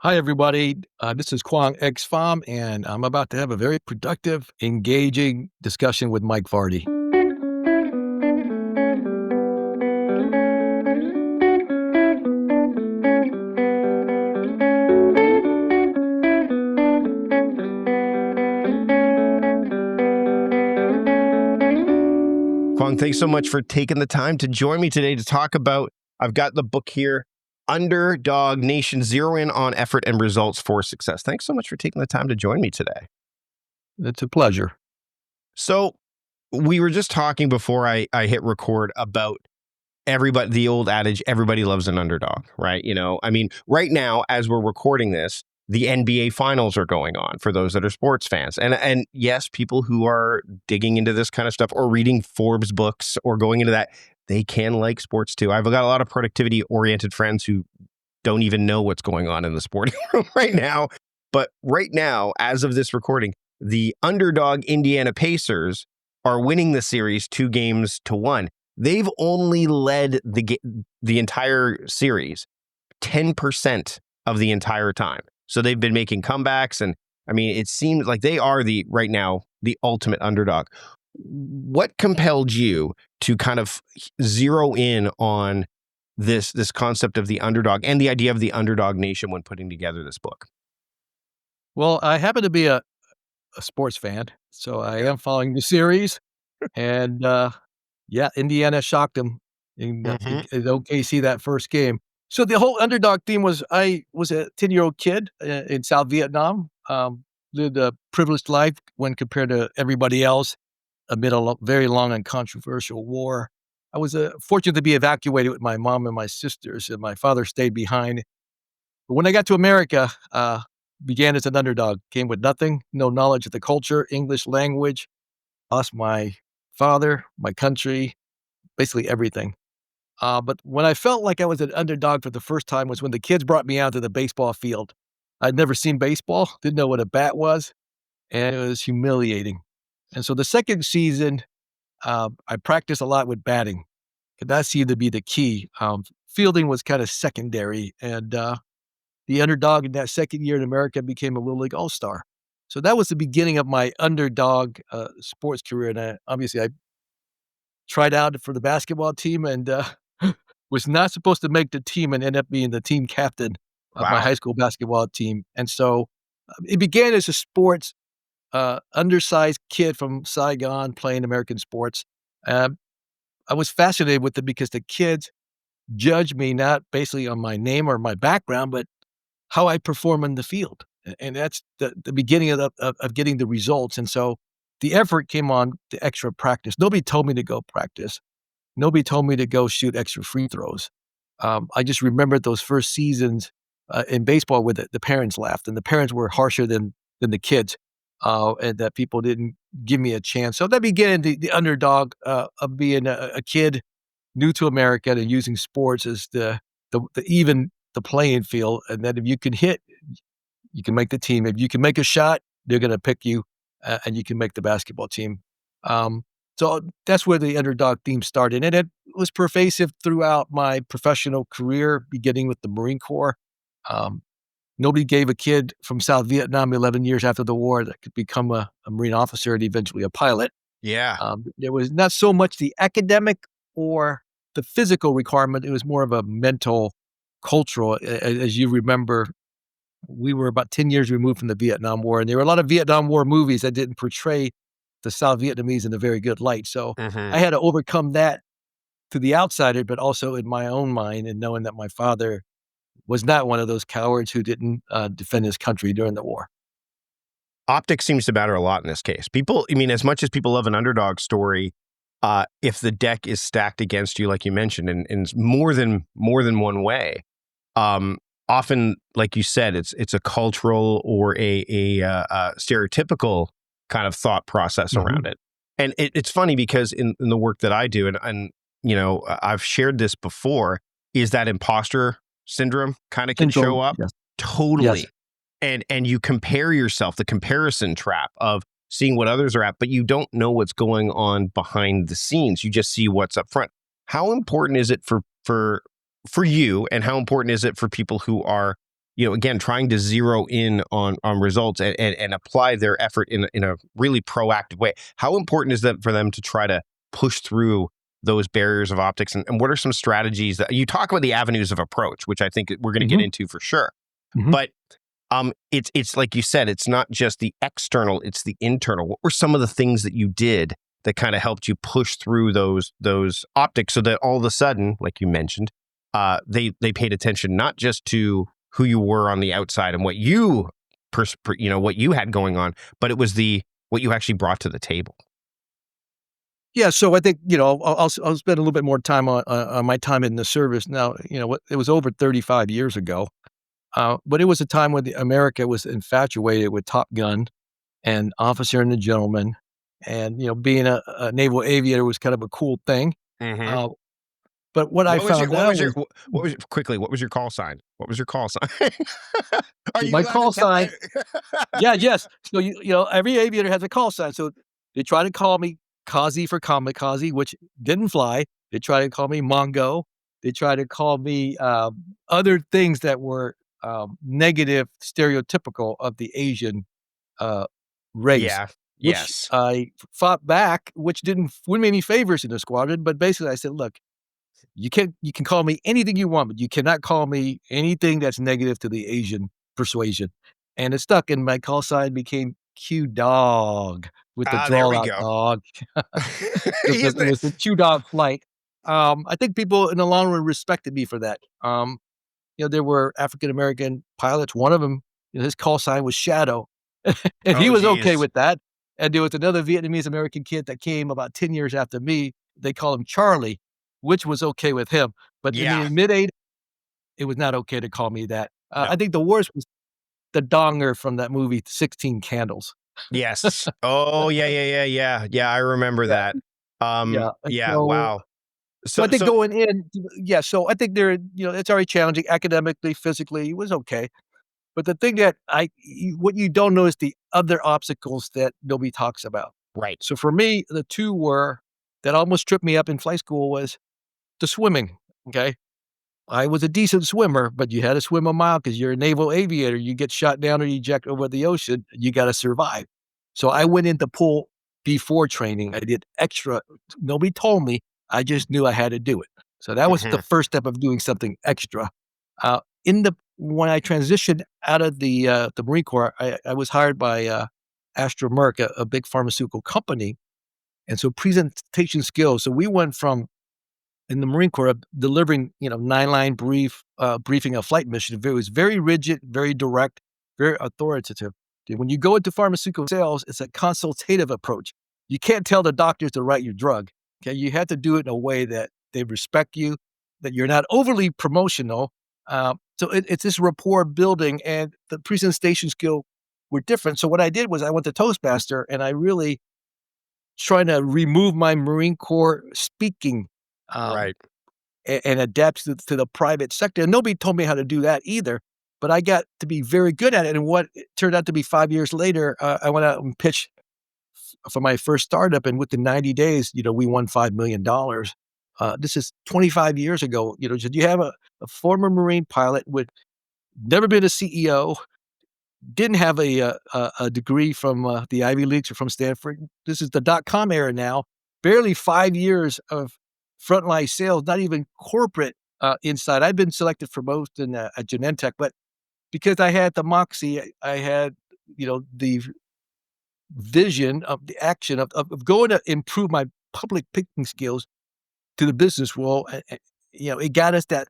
Hi, everybody. This is Quang X Pham, and I'm about to have a very productive, engaging discussion with Mike Vardy. Quang, thanks so much for taking the time to join me today to talk about, I've got the book here, Underdog Nation, Zero In on Effort and Results for Success. Thanks so much for taking the time to join me today. It's a pleasure. So we were just talking before I hit record about everybody, the old adage, everybody loves an underdog, right? Right now, as we're recording this, the NBA finals are going on for those that are sports fans. And yes, people who are digging into this kind of stuff or reading Forbes books or going into that, they can like sports too. I've got a lot of productivity oriented friends who don't even know what's going on in the sporting room right now. But right now, as of this recording, the underdog Indiana Pacers are winning the series 2-1. They've only led the entire series 10% of the entire time. So they've been making comebacks. And it seems like they are right now, the ultimate underdog. What compelled you to kind of zero in on this concept of the underdog and the idea of the underdog nation when putting together this book? Well, I happen to be a sports fan, so I am following the series. And yeah, Indiana shocked them in OKC that first game. So the whole underdog theme was I was a 10-year-old kid in South Vietnam, lived a privileged life when compared to everybody else amid a very long and controversial war. I was fortunate to be evacuated with my mom and my sisters, and my father stayed behind. But when I got to America, began as an underdog, came with nothing, no knowledge of the culture, English language, lost my father, my country, basically everything. But when I felt like I was an underdog for the first time was when the kids brought me out to the baseball field. I'd never seen baseball, didn't know what a bat was, and it was humiliating. And so the second season, I practiced a lot with batting. 'Cause that seemed to be the key. Fielding was kind of secondary, and the underdog in that second year in America became a Little League All-Star. So that was the beginning of my underdog sports career, and obviously I tried out for the basketball team and was not supposed to make the team and ended up being the team captain of my Wow. high school basketball team. And so it began as a sports undersized kid from Saigon playing American sports. Um, I was fascinated with it because the kids judged me not basically on my name or my background, but how I perform in the field. And that's the beginning of getting the results. And so the effort came on the extra practice. Nobody told me to go practice. Nobody told me to go shoot extra free throws. I just remembered those first seasons in baseball where the parents laughed, and the parents were harsher than the kids, and that people didn't give me a chance. So that began the underdog of being a kid new to America and using sports as the even the playing field, and that if you can hit, you can make the team. If you can make a shot, they're going to pick you, and you can make the basketball team. Um, so that's where the underdog theme started, and it was pervasive throughout my professional career, beginning with the Marine Corps. Um, Nobody gave a kid from South Vietnam 11 years after the war that could become a Marine officer and eventually a pilot. Yeah. There was not so much the academic or the physical requirement. It was more of a mental, cultural. As you remember, we were about 10 years removed from the Vietnam War, and there were a lot of Vietnam War movies that didn't portray the South Vietnamese in a very good light. So I had to overcome that to the outsider, but also in my own mind, and knowing that my father was not one of those cowards who didn't defend his country during the war. Optics seems to matter a lot in this case. People, as much as people love an underdog story, if the deck is stacked against you, like you mentioned, in more than one way, often, like you said, it's a cultural or a stereotypical kind of thought process around it. And it's funny because in the work that I do, and I've shared this before, is that imposter syndrome kind of can show up. Yes. Totally. Yes. And you compare yourself, the comparison trap of seeing what others are at, but you don't know what's going on behind the scenes. You just see what's up front. How important is it for you, and how important is it for people who are, again, trying to zero in on results and apply their effort in a really proactive way. How important is that for them to try to push through those barriers of optics? And what are some strategies that you talk about, the avenues of approach, which I think we're going to get Mhm, into for sure. mhm. But it's like you said, it's not just the external, it's the internal. What were some of the things that you did that kind of helped you push through those optics so that all of a sudden, like you mentioned, they paid attention not just to who you were on the outside and what what you had going on, but it was the what you actually brought to the table. Yeah, so I think, I'll spend a little bit more time on my time in the service now. What, it was over 35 years ago, but it was a time when America was infatuated with Top Gun and Officer and the Gentleman, and, being a naval aviator was kind of a cool thing, Hmm. uh, but what I found What out was your was what was quickly, what was your call sign? What was your call sign? Are you my allowed to call tell sign. that? Yeah, yes. So, every aviator has a call sign, so they try to call me Kazi for kamikaze, which didn't fly. They try to call me Mongo. They try to call me, other things that were, negative, stereotypical of the Asian, uh, race, Yeah. which Yes. I fought back, which didn't win me any favors in the squadron, but basically I said, "Look, you can call me anything you want, but you cannot call me anything that's negative to the Asian persuasion." And it stuck, and my call sign became Q Dog with the Ah, there drawl we out go. dog. He's It the was the Q Dog flight. I think people in the long run respected me for that. There were African American pilots. One of them, his call sign was Shadow, and he Oh, was okay geez. with that. And there was another Vietnamese American kid that came about 10 years after me. They call him Charlie, which was okay with him. But in Yeah. the mid-80s, it was not okay to call me that. No. I think the worst was the donger from that movie, 16 Candles. Yes. Oh, yeah, yeah, yeah, yeah. Yeah, I remember Yeah, that. yeah, and Yeah, wow. so I think So going in, yeah, so I think it's already challenging academically, physically, it was okay. But the thing that what you don't know is the other obstacles that nobody talks about. right. So for me, the 2 were that almost tripped me up in flight school was the swimming, okay? I was a decent swimmer, but you had to swim a mile because 'cause you're a naval aviator. You get shot down or ejected over the ocean, you gotta survive. So I went into pool before training. I did extra. Nobody told me. I just knew I had to do it. So that was the Mhm. first step of doing something extra. In the When I transitioned out of the Marine Corps, I was hired by, Astra Merck, a big pharmaceutical company, and so presentation skills. So we went from in the Marine Corps of delivering, 9-line briefing a flight mission. It was very rigid, very direct, very authoritative. When you go into pharmaceutical sales, it's a consultative approach. You can't tell the doctors to write your drug. Okay, you have to do it in a way that they respect you, that you're not overly promotional. It's this rapport building, and the presentation skill were different. So what I did was I went to Toastmaster, and I really trying to remove my Marine Corps speaking. Um, Right. and adapt to the private sector. And nobody told me how to do that either, but I got to be very good at it. And what it turned out to be 5 years later, I went out and pitched for my first startup, and within 90 days, we won $5 million. This is 25 years ago. So you have a former Marine pilot with never been a CEO, didn't have a degree from, the Ivy Leagues or from Stanford. This is the dot-com era now. Barely 5 years of frontline sales, not even corporate, inside. I've been selected for most at Genentech, but because I had the moxie, I had, the vision of the action of going to improve my public speaking skills to the business world, it got us that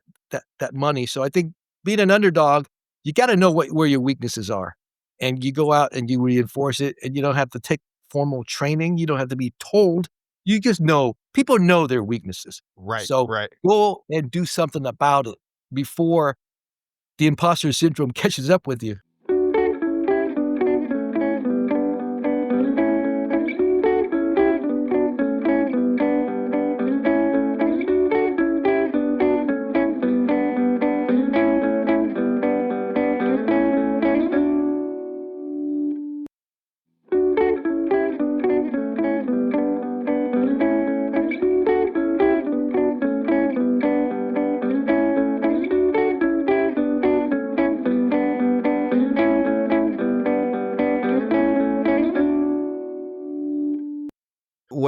money. So I think being an underdog, you gotta know where your weaknesses are, and you go out and you reinforce it, and you don't have to take formal training. You don't have to be told. You just know. People know their weaknesses. Right. So Right. go and do something about it before the imposter syndrome catches up with you.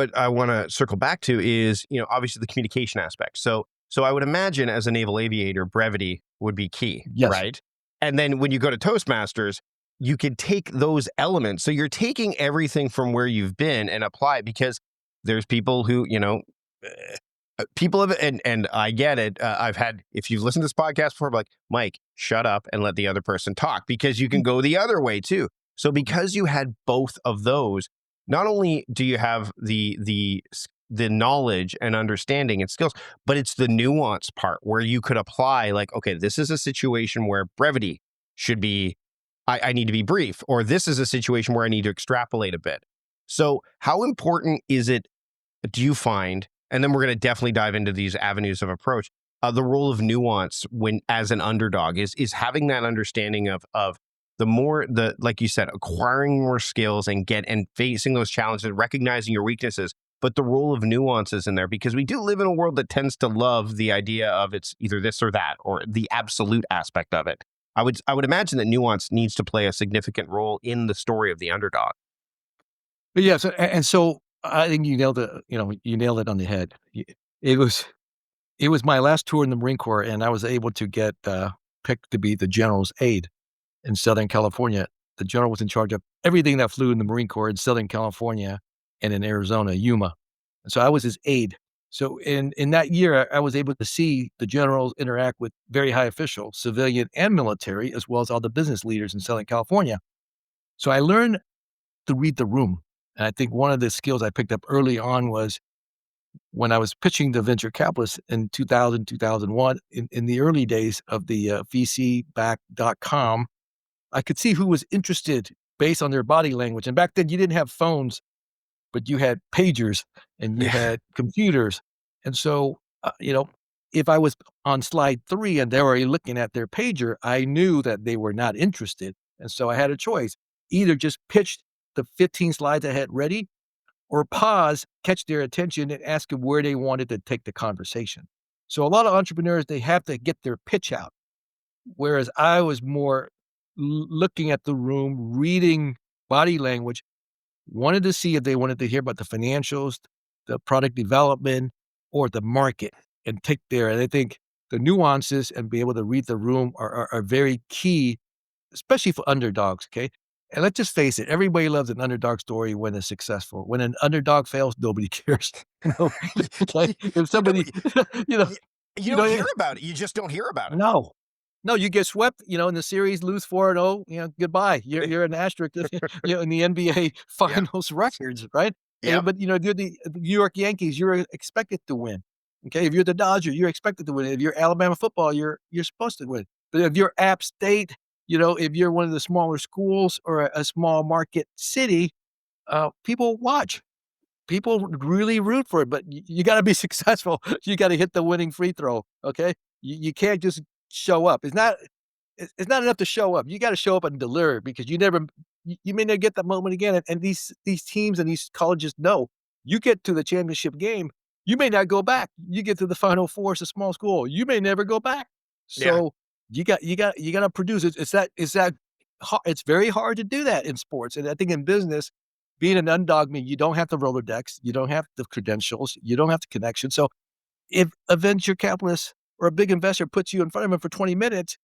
what I want to circle back to is, obviously the communication aspect. So I would imagine as a naval aviator, brevity would be key, Yes. right? And then when you go to Toastmasters, you could take those elements. So you're taking everything from where you've been and apply it, because there's people who, people have, and I get it. I've had, if you've listened to this podcast before, like, Mike, shut up and let the other person talk, because you can go the other way too. So because you had both of those, not only do you have the knowledge and understanding and skills, but it's the nuance part where you could apply, like, okay, this is a situation where brevity should be, I need to be brief, or this is a situation where I need to extrapolate a bit. So how important is it, do you find, and then we're going to definitely dive into these avenues of approach, the role of nuance when, as an underdog, is having that understanding of like you said, acquiring more skills and facing those challenges, recognizing your weaknesses, but the role of nuances in there, because we do live in a world that tends to love the idea of it's either this or that, or the absolute aspect of it. I would imagine that nuance needs to play a significant role in the story of the underdog. But yeah, so I think you nailed it on the head. It was it was my last tour in the Marine Corps, and I was able to get picked to be the general's aide in Southern California. The general was in charge of everything that flew in the Marine Corps in Southern California and in Arizona, Yuma. And so I was his aide. So in that year, I was able to see the generals interact with very high officials, civilian and military, as well as all the business leaders in Southern California. So I learned to read the room. And I think one of the skills I picked up early on was when I was pitching to venture capitalists in 2000, 2001, in the early days of the VC-backed.com, I could see who was interested based on their body language. And back then, you didn't have phones, but you had pagers and you Yeah. had computers. And so, if I was on slide 3 and they were already looking at their pager, I knew that they were not interested. And so I had a choice: either just pitch the 15 slides I had ready, or pause, catch their attention, and ask them where they wanted to take the conversation. So a lot of entrepreneurs, they have to get their pitch out, whereas I was more looking at the room, reading body language, wanted to see if they wanted to hear about the financials, the product development, or the market, and take there. And I think the nuances and be able to read the room are very key, especially for underdogs, okay? And let's just face it, everybody loves an underdog story when it's successful. When an underdog fails, nobody cares. You know, like if You don't somebody, you know, you, you you don't know, hear about it. You just don't hear about it. no. No, you get swept, in the series, lose 4-0, goodbye. You're an asterisk, in the NBA Yeah. finals records, right? Yep. But, if you're the New York Yankees, you're expected to win. Okay, if you're the Dodger, you're expected to win. If you're Alabama football, you're supposed to win. But if you're App State, if you're one of the smaller schools or a small market city, people watch. People really root for it, but you gotta be successful. You gotta hit the winning free throw, okay? You can't just show up. It's not enough to show up. You gotta show up and deliver, because you may not get that moment again, and these teams and these colleges know, you get to the championship game, you may not go back. You get to the Final Four as a small school, you may never go back. Yeah. So, you gotta produce. It's very hard to do that in sports, and I think in business, being an underdog means you don't have the Rolodex, you don't have the credentials, you don't have the connection. So if a venture capitalist or a big investor puts you in front of him for 20 minutes,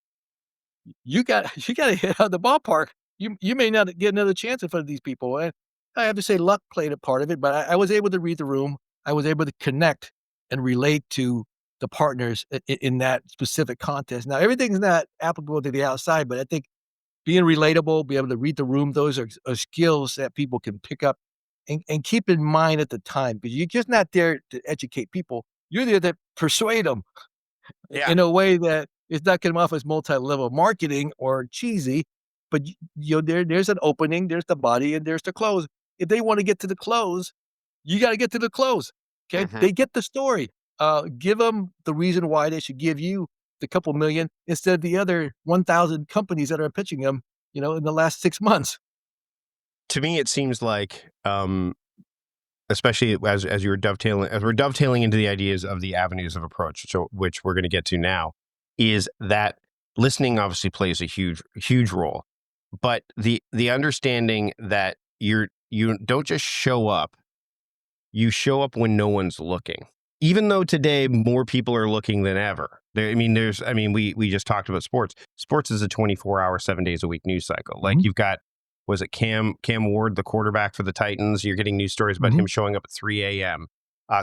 you gotta hit out of the ballpark. You may not get another chance in front of these people. And I have to say luck played a part of it, but I was able to read the room. I was able to connect and relate to the partners in that specific contest. Now, everything's not applicable to the outside, but I think being relatable, be able to read the room, those are skills that people can pick up and keep in mind at the time, because you're just not there to educate people. You're there to persuade them Yeah. in a way that is not gonna come off as multi-level marketing or cheesy, but there's an opening, there's the body, and there's the close. If they wanna get to the close, you gotta get to the close, okay? Hmm. They get the story. Give them the reason why they should give you the couple million instead of the other 1,000 companies that are pitching them, in the last 6 months. To me, it seems like, especially as you were dovetailing, as we're dovetailing into the ideas of the avenues of approach, so which we're going to get to now, is that listening obviously plays a huge role, but the understanding that you don't just show up you show up when no one's looking. Even though today more people are looking than ever. We just talked about sports. Sports is a 24-hour, 7 days a week news cycle. Like, Mhm, you've got, was it Cam Ward, the quarterback for the Titans? You're getting news stories about mhm, him showing up at 3 a.m.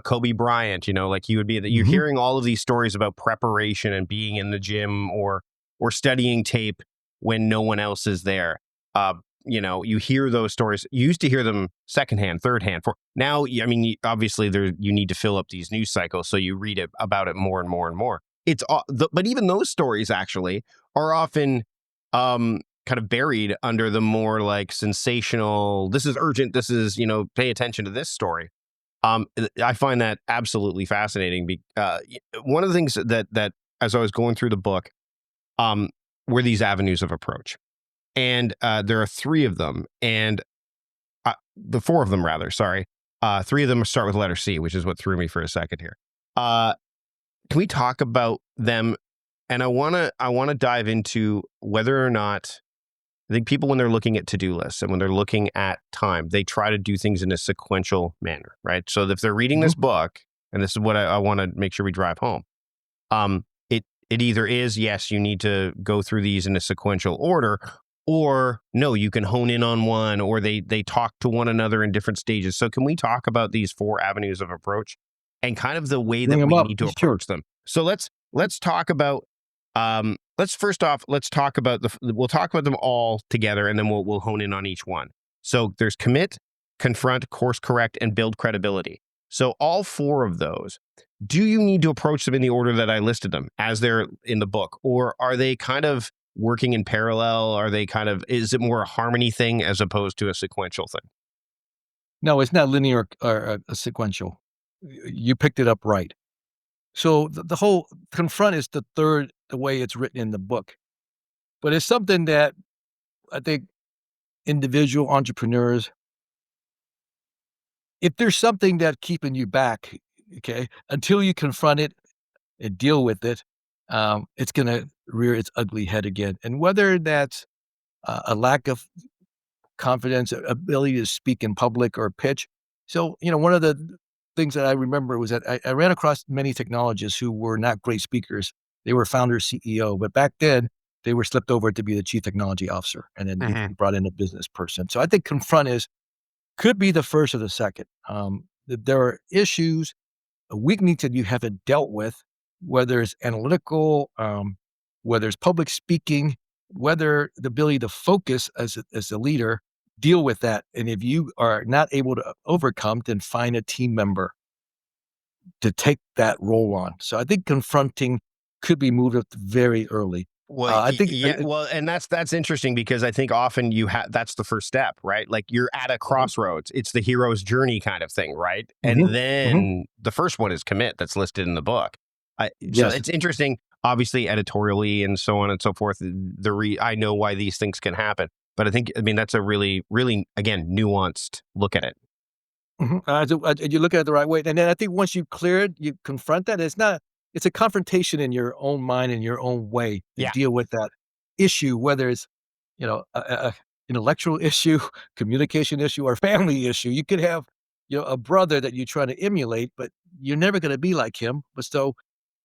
Kobe Bryant, like you're mhm. hearing all of these stories about preparation and being in the gym or studying tape when no one else is there. Uh, you hear those stories. You used to hear them secondhand, third hand. For now, obviously you need to fill up these news cycles, so you read about it more and more and more. But even those stories actually are often kind of buried under the more like sensational. This is urgent. This is, pay attention to this story. I find that absolutely fascinating. One of the things that as I was going through the book, um, were these avenues of approach, and there are three of them, and the four of them rather. Sorry, three of them start with letter C, which is what threw me for a second here. Uh, can we talk about them? And I wanna dive into whether or not I think people, when they're looking at to-do lists and when they're looking at time, they try to do things in a sequential manner, right? So if they're reading Mhm. this book, and this is what I want to make sure we drive home, it either is, yes, you need to go through these in a sequential order, or no, you can hone in on one, or they talk to one another in different stages. So can we talk about these four avenues of approach and kind of the way Bring that 'em we up. need to Sure. approach them? So let's talk about let's talk about we'll talk about them all together, and then we'll hone in on each one. So there's commit, confront, course correct, and build credibility. So all four of those, do you need to approach them in the order that I listed them as they're in the book, or are they kind of working in parallel? Is it more a harmony thing as opposed to a sequential thing? No, it's not linear or, sequential. You picked it up right. So the whole confront is the way it's written in the book, but it's something that I think individual entrepreneurs, if there's something that's keeping you back, okay, until you confront it and deal with it, it's gonna rear its ugly head again. And whether that's a lack of confidence, ability to speak in public or pitch. So, one of the things that I remember was that I ran across many technologists who were not great speakers. They were founder, CEO, but back then they were slipped over to be the chief technology officer, and then we Hmm. brought in a business person. So I think confront could be the first or the second. There are issues, weakness that you haven't dealt with, whether it's analytical, whether it's public speaking, whether the ability to focus as a leader, deal with that. And if you are not able to overcome, then find a team member to take that role on. So I think confronting could be moved up very early. Well, I think, yeah, well, and that's interesting because I think often that's the first step, right? Like, you're at a mhm, crossroads. It's the hero's journey kind of thing, right? mhm, And mhm, then the first one is commit, that's listed in the book. So yes. it's interesting, obviously, editorially and so on and so forth. I know why these things can happen, but that's a really, really, again, nuanced look at it. Mhm. You look at it the right way, and then I think once you clear it, you confront that. It's a confrontation in your own mind, in your own way to Yeah, deal with that issue, whether it's, a intellectual issue, communication issue, or family issue. You could have, a brother that you're trying to emulate, but you're never gonna be like him. But so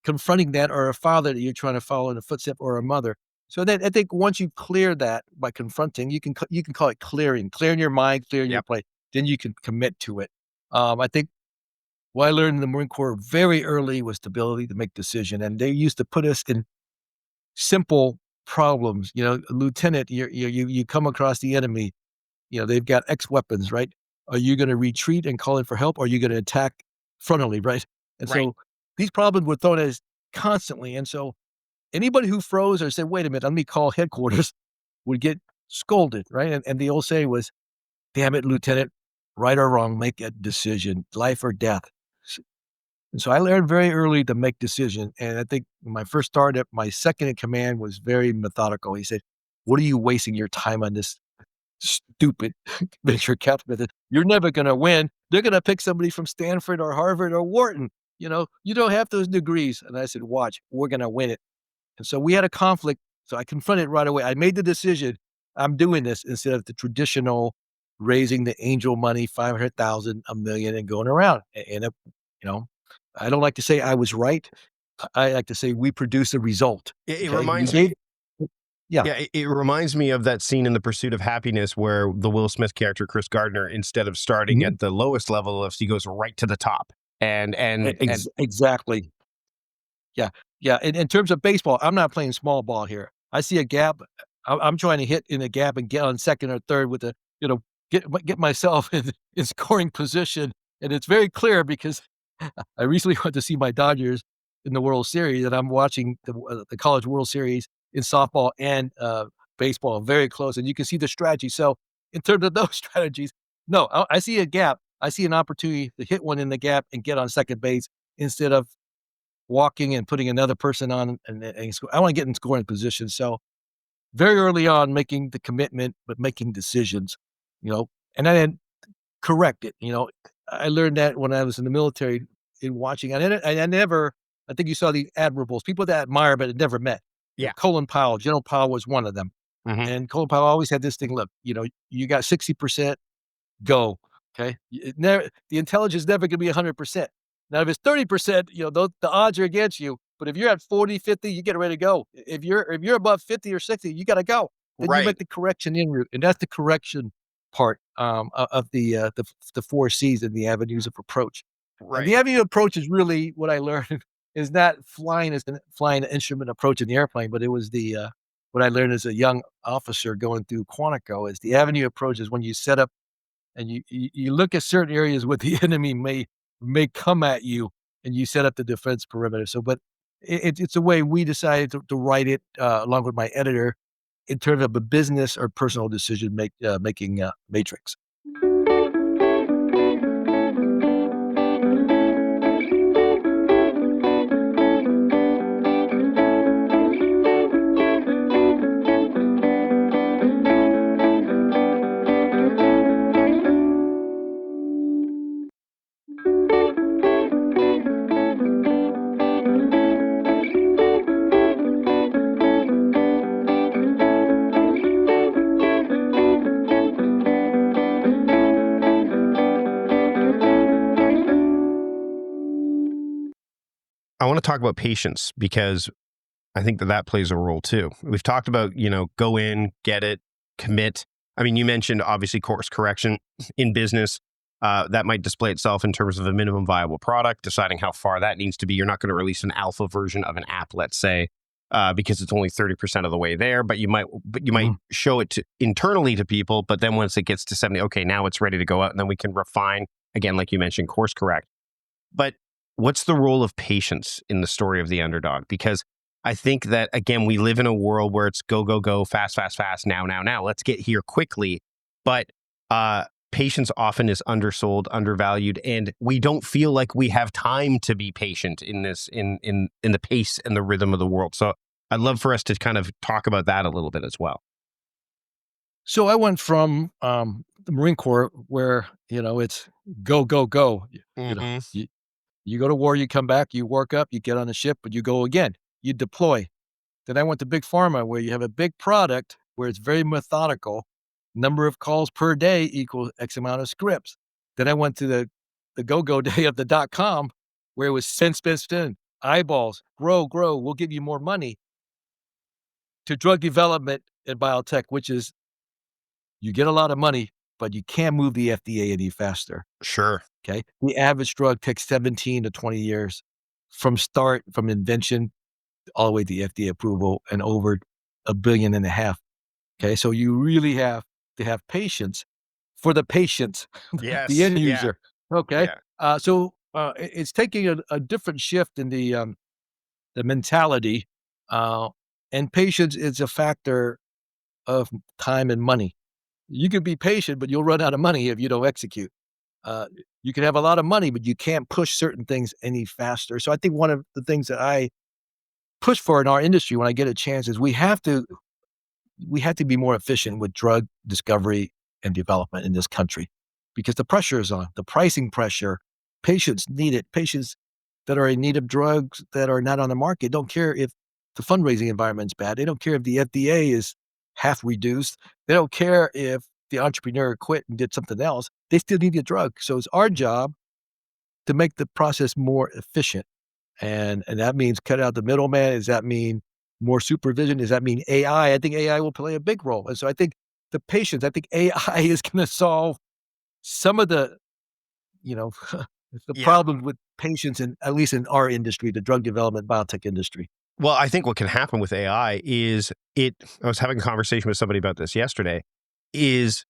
confronting that, or a father that you're trying to follow in the footstep, or a mother. So then I think once you clear that by confronting, you can call it clearing your mind, clearing your yep, plate, then you can commit to it. I think what I learned in the Marine Corps very early was the ability to make decision, and they used to put us in simple problems. Lieutenant, you come across the enemy. They've got X weapons, right? Are you going to retreat and call in for help? Or are you going to attack frontally, right? And right, so these problems were thrown at us constantly. And so anybody who froze or said, "Wait a minute, let me call headquarters," would get scolded, right? And the old saying was, "Damn it, Lieutenant, right or wrong, make a decision, life or death." And so I learned very early to make decisions, and I think when my first startup, my second in command was very methodical. He said, "What are you wasting your time on this stupid venture capital method? You're never gonna win. They're gonna pick somebody from Stanford or Harvard or Wharton. You don't have those degrees." And I said, "Watch, we're gonna win it." And so we had a conflict. So I confronted right away. I made the decision. I'm doing this instead of the traditional. raising the angel money, 500,000, a million, and going around. And, you know, I don't like to say I was right. I like to say we produced a result. It Okay. We reminds gave, me yeah. Yeah, it reminds me of that scene in The Pursuit of Happiness where the Will Smith character, Chris Gardner, instead of starting Mhm. at the lowest level of lifts, he goes right to the top. And Exactly. Yeah, yeah, in terms of baseball, I'm not playing small ball here. I see a gap, I'm trying to hit in a gap and get on second or third with the you know, get myself in scoring position, and it's very clear because I recently went to see my Dodgers in the World Series, and I'm watching the College World Series in softball and, baseball very close, and you can see the strategy. So, in terms of those strategies, no, I see a gap. I see an opportunity to hit one in the gap and get on second base instead of walking and putting another person on and sco I wanna get in scoring position, so very early on, making the commitment, but making decisions, you know, and then correct it, you know? I learned that when I was in the military in watching I never I think you saw the admirables, people that I admire but had never met. You know, yeah. Colin Powell, General Powell was one of them, Hmm. and Colin Powell always had this thing, "Look, you know, you got 60%, go, okay? It never the intelligence is never gonna be 100%. Now, if it's 30%, you know, the odds are against you, but if you're at 40, 50, you get ready to go. If you're above 50 or 60, you gotta go. Then you Right, make the correction en route, and that's the correction part, of the 4 C's and the avenues of approach. And the right. avenue of approach is really what I learned is not flying as an flying an instrument approach in the airplane, but it was what I learned as a young officer going through Quantico is the avenue approach is when you set up and you look at certain areas where the enemy may come at you, and you set up the defense perimeter. So, but it's a way we decided to write it along with my editor in terms of a business or personal decision making matrix. I want to talk about patience because I think that that plays a role too. We've talked about, go in, get it, commit. I mean, you mentioned obviously course correction in business. That might display itself in terms of a minimum viable product, deciding how far that needs to be. You're not going to release an alpha version of an app, let's say, because it's only 30% of the way there. But you might Mhm. show it internally to people. But then once it gets to 70, okay, now it's ready to go out, and then we can refine again, like you mentioned, course correct. But what's the role of patience in the story of the underdog? Because I think that, again, we live in a world where it's go, go, go, fast, fast, fast, now, now, now. Let's get here quickly. But patience often is undersold, undervalued, and we don't feel like we have time to be patient in this, in the pace and the rhythm of the world. So I'd love for us to kind of talk about that a little bit as well. So I went from the Marine Corps where it's go go go. You know, Hmm. you go to war, you come back, you work up, you get on the ship, but you go again. You deploy. Then I went to big pharma where you have a big product where it's very methodical. Number of calls per day equals X amount of scripts. Then I went to the go-go day of the .com where it was spend, spend, spend, eyeballs, grow, grow, we'll give you more money to drug development and biotech, which is you get a lot of money, but you can't move the FDA any faster. Sure. Okay. The average drug takes 17 to 20 years from invention all the way to FDA approval and over a billion and a half. Okay, so you really have to have patience for the patient, the Yes. end Yeah. user. Okay, Yeah. it's taking a different shift in the mentality, uh, and patience is a factor of time and money. You can be patient, but you'll run out of money if you don't execute. Uh, you can have a lot of money, but you can't push certain things any faster. So I think one of the things that I push for in our industry when I get a chance is we have to be more efficient with drug discovery and development in this country because the pressure is on, the pricing pressure. Patients need it. Patients that are in need of drugs that are not on the market don't care if the fundraising environment's bad. They don't care if the FDA is half reduced. They don't care if the entrepreneur quit and did something else, they still need the drug. So it's our job to make the process more efficient. And that means cut out the middleman. Does that mean more supervision? Does that mean AI? I think AI will play a big role. And so I think I think AI is going to solve some of the, you know, the Yeah. problem with patients in, at least in our industry, the drug development biotech industry. Well, I think what can happen with AI is I was having a conversation with somebody about this yesterday, is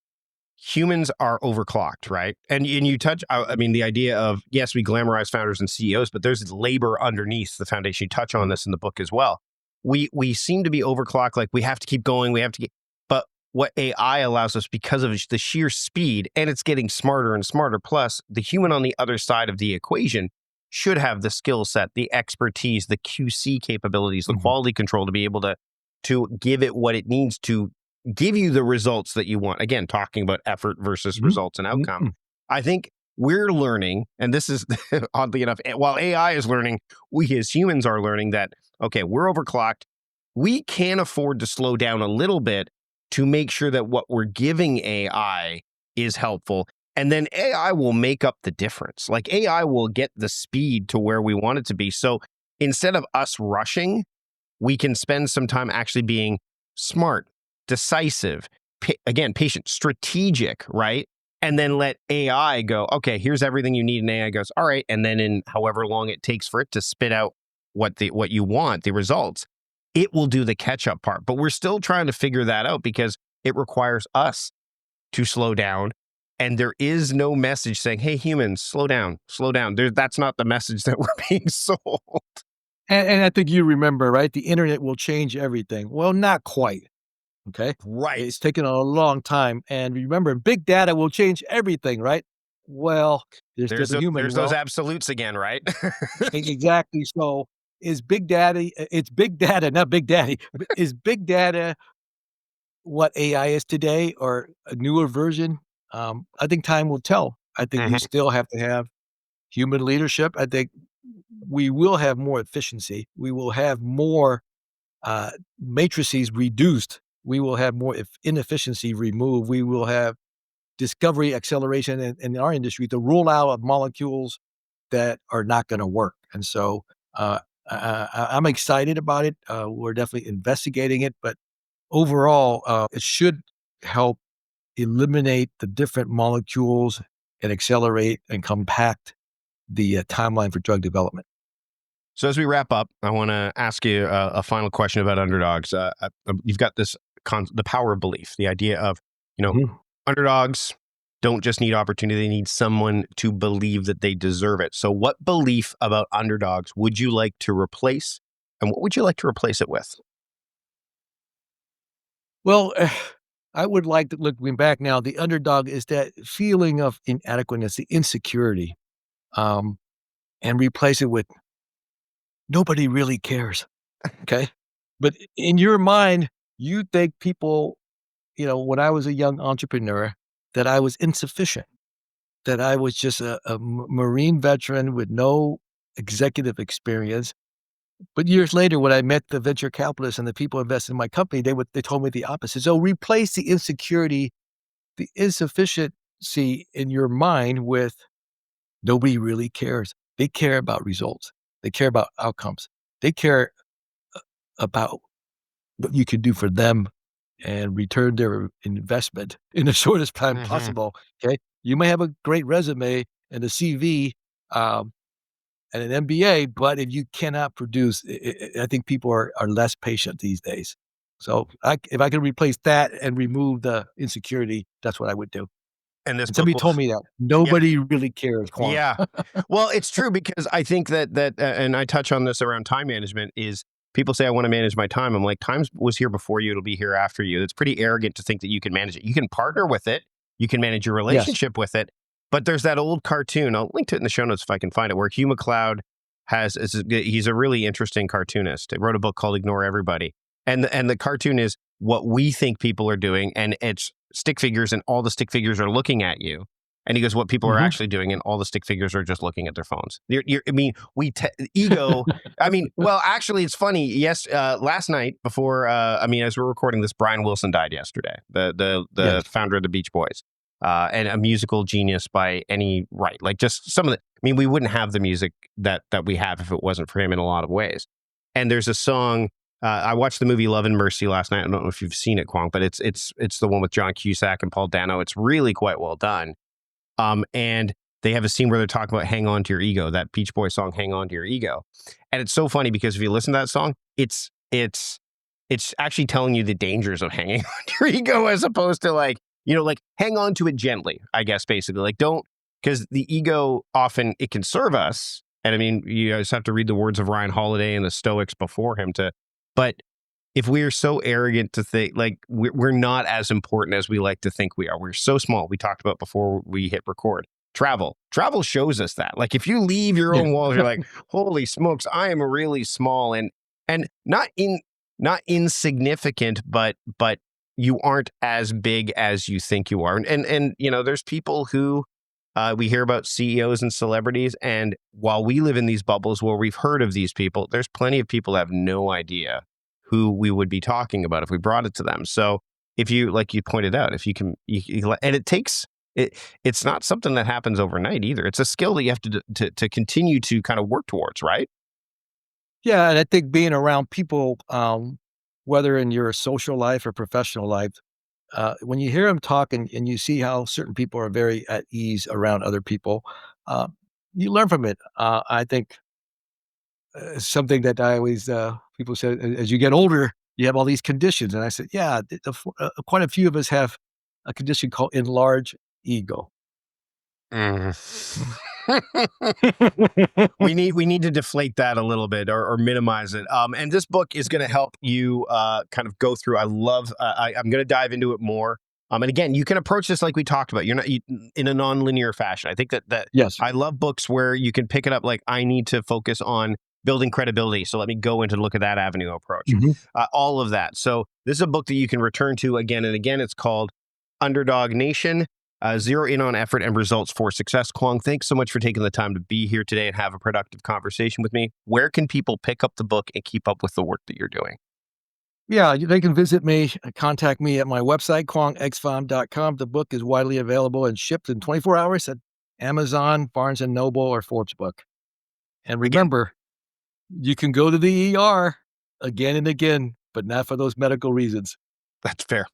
humans are overclocked, right? And you touch, I mean, the idea of, yes, we glamorize founders and CEOs, but there's labor underneath the foundation. You touch on Mhm. this in the book as well. We seem to be overclocked, like we have to keep going, we have to get, but what AI allows us, because of the sheer speed, and it's getting smarter and smarter, plus the human on the other side of the equation should have the skill set, the expertise, the QC capabilities, the Mhm. quality control to be able to give it what it needs to give you the results that you want. Again, talking about effort versus Mhm. results and outcome. Mhm. I think we're learning, and this is oddly enough, while AI is learning, we as humans are learning that, okay, we're overclocked. We can afford to slow down a little bit to make sure that what we're giving AI is helpful. And then AI will make up the difference. Like AI will get the speed to where we want it to be. So instead of us rushing, we can spend some time actually being smart, decisive, again, patient, strategic, right? And then let AI go, okay, here's everything you need. And AI goes, all right. And then in however long it takes for it to spit out what you want, the results, it will do the catch up part. But we're still trying to figure that out because it requires us to slow down. And there is no message saying, hey, humans, slow down, slow down. That's not the message that we're being sold. And I think you remember, right? The internet will change everything. Well, not quite. Okay. It's Right. taken a long time. And remember, big data will change everything, right? Well, there's still the human. There's those Well, absolutes again, right? exactly. So is big data, it's big data, not big daddy. Is big data what AI is today or a newer version? I think time will tell. I think you Mhm. still have to have human leadership. I think we will have more efficiency. We will have more matrices reduced. We will have more inefficiency removed. We will have discovery acceleration in our industry, the rollout of molecules that are not going to work. And so I'm excited about it. We're definitely investigating it, but overall, it should help eliminate the different molecules and accelerate and compact the timeline for drug development. So as we wrap up, I want to ask you a final question about underdogs. You've got this the power of belief, the idea of, you know, Mhm. underdogs don't just need opportunity; they need someone to believe that they deserve it. So, what belief about underdogs would you like to replace, and what would you like to replace it with? Well, I would like to looking back now, the underdog is that feeling of inadequateness, the insecurity, um, and replace it with nobody really cares. Okay. But in your mind, you think people, when I was a young entrepreneur, that I was insufficient, that I was just a Marine veteran with no executive experience. But years later, when I met the venture capitalists and the people invested in my company, they told me the opposite. So replace the insecurity, the insufficiency in your mind with nobody really cares. They care about results. They care about outcomes. They care about what you can do for them and return their investment in the shortest time Hmm. possible. Okay. You may have a great resume and a CV, um, and an MBA, but if you cannot produce, I think people are less patient these days. So if I could replace that and remove the insecurity, that's what I would do. And this And book somebody will, told me that yeah, nobody really cares, Quang. yeah. Well, it's true because I think and I touch on this around time management is people say, I want to manage my time. I'm like, time was here before you. It'll be here after you. It's pretty arrogant to think that you can manage it. You can partner with it. You can manage your Yes. relationship with it. But there's that old cartoon. I'll link to it in the show notes if I can find it, where Hugh McLeod he's a really interesting cartoonist. He wrote a book called Ignore Everybody. And the cartoon is what we think people are doing. And it's stick figures and all the stick figures are looking at you. And he goes, what people are Mhm. actually doing, and all the stick figures are just looking at their phones. I mean, ego. I mean, well, actually, it's funny. Yes, last night before, I mean, as we're recording this, Brian Wilson died yesterday. The Yes. founder of the Beach Boys, and a musical genius by any right. Like just some of the. I mean, we wouldn't have the music that we have if it wasn't for him in a lot of ways. And there's a song. I watched the movie Love and Mercy last night. I don't know if you've seen it, Quang, but it's the one with John Cusack and Paul Dano. It's really quite well done. And they have a scene where they're talking about "Hang On to Your Ego," that Beach Boy song, "Hang On to Your Ego," and it's so funny because if you listen to that song, it's actually telling you the dangers of hanging on to your ego as opposed to like like hang on to it gently. I guess basically like don't because the ego often it can serve us, and I mean you just have to read the words of Ryan Holiday and the Stoics before him to, but if we are so arrogant to think like we're not as important as we like to think we are, we're so small. We talked about before we hit record. Travel shows us that. Like if you leave your Yeah. own walls, you're like, holy smokes, I am really small and not insignificant, but you aren't as big as you think you are. And there's people who we hear about CEOs and celebrities, and while we live in these bubbles where we've heard of these people, there's plenty of people that have no idea who we would be talking about if we brought it to them. So if you, like you pointed out, if you can, and it takes it, it's not something that happens overnight either. It's a skill that you have to continue to kind of work towards, right? Yeah, and I think being around people, whether in your social life or professional life, when you hear them talk and you see how certain people are very at ease around other people, uh, you learn from it. I think something that I always people say as you get older, you have all these conditions, and I said, yeah, quite a few of us have a condition called enlarged ego. Mm. We need to deflate that a little bit or minimize it. And this book is going to help you kind of go through. I love. I'm going to dive into it more. And again, you can approach this like we talked about. You're not in a non-linear fashion. I think that Yes. I love books where you can pick it up. Like I need to focus on building credibility, so let me go into look at that avenue approach. Mhm. All of that. So this is a book that you can return to again and again. It's called Underdog Nation. Zero in on effort and results for success. Quang, thanks so much for taking the time to be here today and have a productive conversation with me. Where can people pick up the book and keep up with the work that you're doing? Yeah, they can visit me, contact me at my website, quangxfam.com. The book is widely available and shipped in 24 hours at Amazon, Barnes& and Noble, or Forbes Book. And Again, remember, you can go to the ER again and again, but not for those medical reasons. that's fair.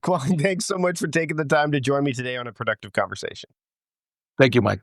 Quang, thanks so much for taking the time to join me today on a productive conversation. Thank you, Mike.